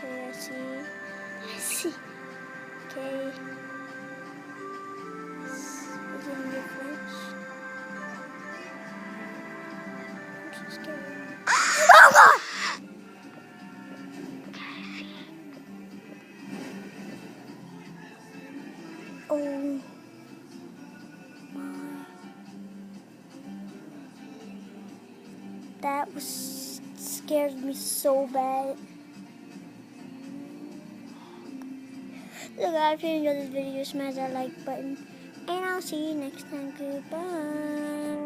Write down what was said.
Okay, I see. I see. Okay. Is it in your flinch? I'm so scared. Oh God! Oh my. That was scared me so bad. So guys, if you enjoyed this video, smash that like button. And I'll see you next time. Goodbye.